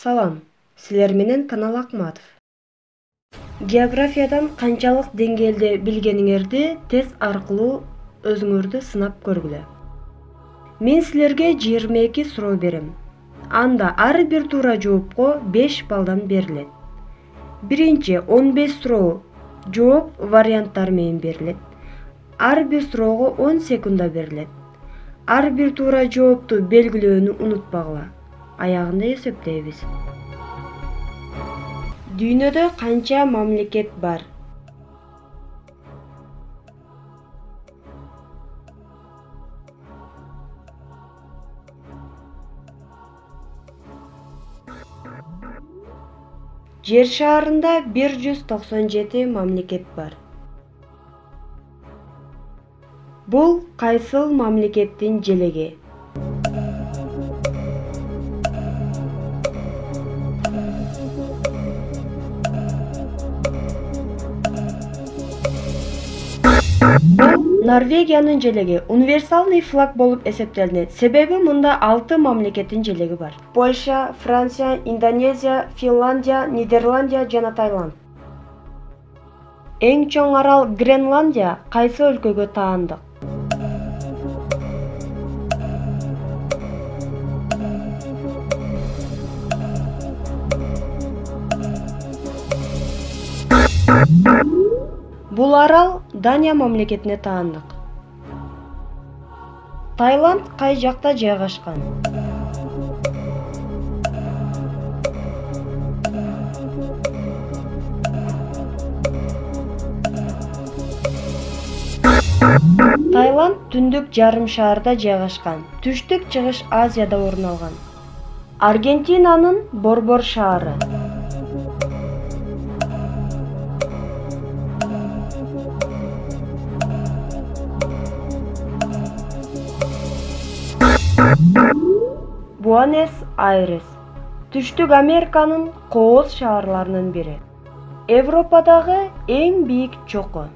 Салам, силер менен Канал Акматов. Географиядан канчалык деңгээлде билгениңерди тест аркылуу өзүңөрдү сынап көргүлө. Мен силерге 22 суроо берем. Анда ар бир туура жоопко 5 баллдан берилет. Биринчи 15 суроо жооп варианттары менен берилет. Ар бир суроого 10 секунда берилет. Ар бир туура жоопту белгилөөнү унутпагыла. Аягында эсептейбиз. Дүйнөдө канча мамлекет бар? Жер шарында 197 мамлекет бар. Бул кайсыл мамлекеттин желеги? Норвегиянын желеги универсальный флаг болуп эсептелинет. Себеби мында 6 мамлекеттин желеги бар. Польша, Франция, Индонезия, Финляндия, Нидерландия жана Таиланд. Эң чоң арал Гренландия кайсы өлкөгө таандык? Бул арал Дания мамлекетине таандык. Таиланд кай жакта жайгашкан? Таиланд түндүк жарым шаарда жайгашкан. Түштүк чыгыш Азияда орун алган. Аргентинанын Борбор шаары. Буэнос-Айрес. Түштүк Американын кооз шаарларынын бири. Европадагы эң бийик чоку.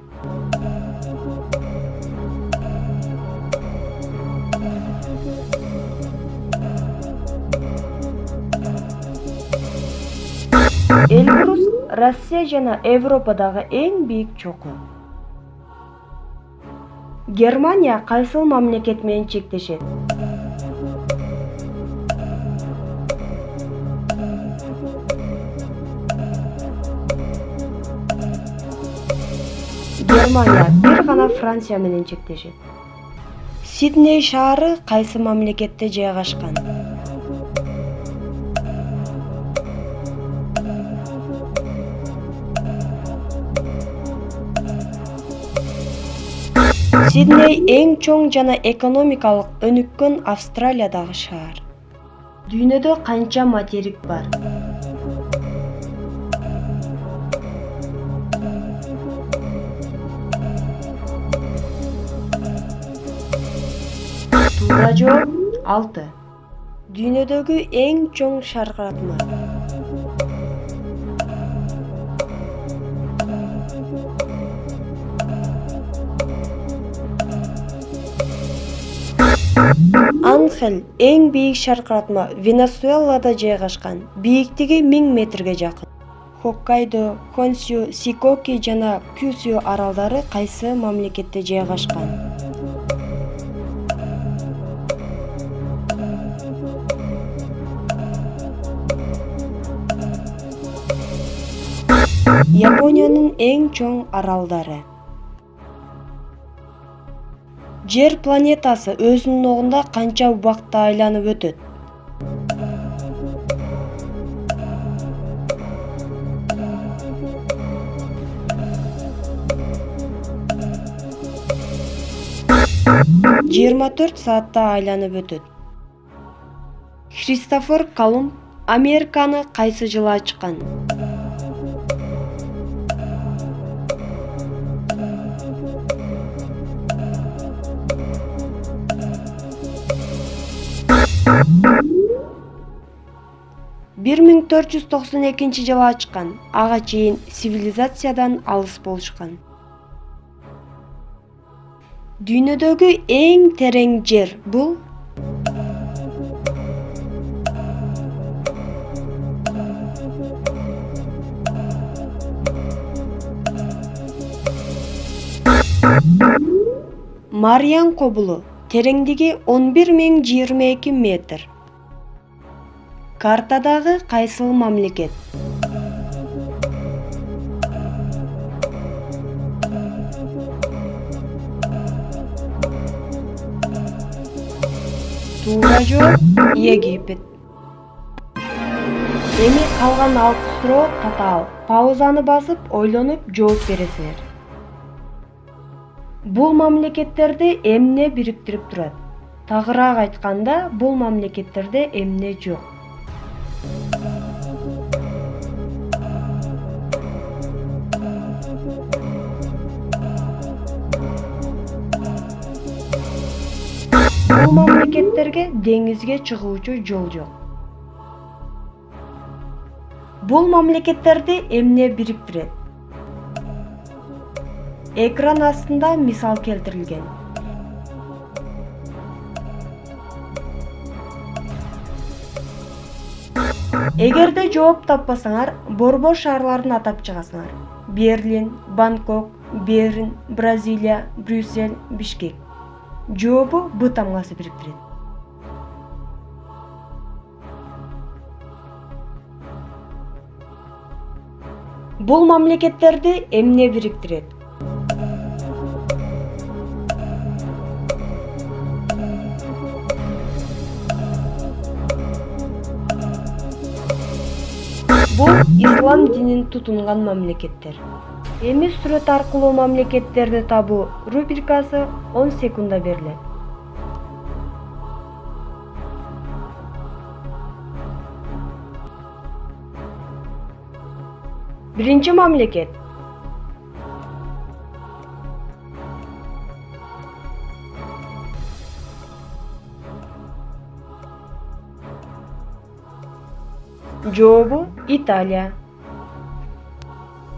Эльбрус Россия жана Европадагы эң бийик чоку. Германия кайсыл мамлекет менен чектешет? Германия бир гана Франция менен чектешет. Сидней шаары кайсы мамлекетте жайгашкан? Сидней эң чоң жана экономикалык өнүккөн Австралиядагы шаар. Дүйнөдө канча материк бар? Туура жооп 6. Дүйнөдөгү эң чоң шаркыратма. Анхель эң бийик шаркыратма Венесуэлада жайгашкан. Бийиктиги 1000 метрге жакын. Хоккайдо, Хонсю, Сикоки жана Кюсю аралдары кайсы мамлекетте жайгашкан? Япониянын эң чоң аралдары. Жер планетасы өзүнүн огунда канча убакытта айланып өтөт? Жыйырма 4 саатта айланып өтөт. Христофор Колумб Американы кайсы жылы ачкан? Bir 1492 жылы ачкан. Ага чейин цивилизациядан алыс болушкан. Дүйнөдөгү эң терең жер бул Марьян Кобулу, тереңдиги 11.022 метр. Картадагы кайсыл мамлекет? Туура жооп Египет. Эми калган 6 суроо татаал. Паузаны басып, ойлонуп жооп бересиңер. Бул мамлекеттерди эмне бириктирип турат? Тагыраак айтканда, бул мамлекеттерде эмне жок? Бул мамлекеттерге деңизге чыгуучу жол жок. Бул мамлекеттерди эмне бириктирет? Экран астында мисал келтирилген. Эгерде жооп таппасаңар, борбор шаарларын атап чыгасыңар. Берлин, Бангкок, Берн, Бразилия, Брюссель, Бишкек. Жообу Б тамгасы бириктирет. Бул мамлекеттерди эмне бириктирет? Бул ислам динин тутунган мамлекеттер. Эми сүрөт аркылуу мамлекеттерди табуу рубрикасы 10 секундда берилет. Биринчи мамлекет. Жообу Италия.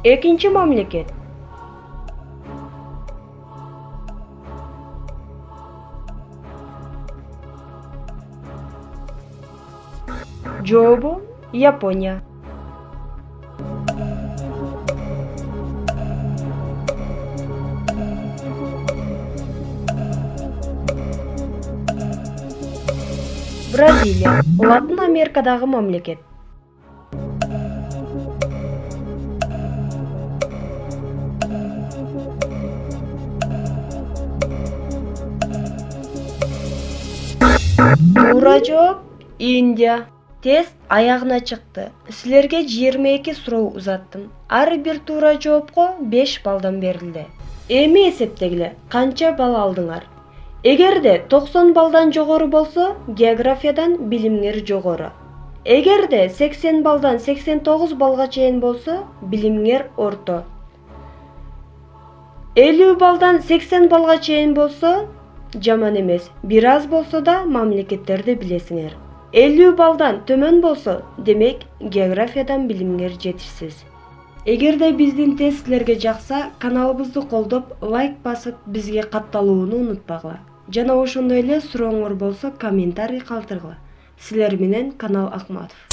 Экинчи мамлекет. Жообу Япония. Бразилия. Латын Америкадагы мамлекет. Туура жооп Индия. Тест аягына чыкты. Силерге 22 суроо узаттым. Ар бир туура жоопко 5 балдан берилди. Эми эсептегиле, канча балл алдыңар? Эгерде 90 балдан жогору болсо, географиядан билимиңер жогору. Эгерде 80 балдан 89 балга чейин болсо, билимиңер орто. 50 балдан 80 балга чейин болсо, жаман эмес. Бир аз болсо да мамлекеттерди билесиңер. 50 балдан төмөн болсо, демек географиядан билимиңер жетишсиз. Эгерде биздин тест силерге жакса, каналыбызды колдоп, лайк басып, бизге катталууну унутпагыла. Жана ошондой эле сурооңор болсо комментарий калтыргыла. Силер менен Канал Акматов.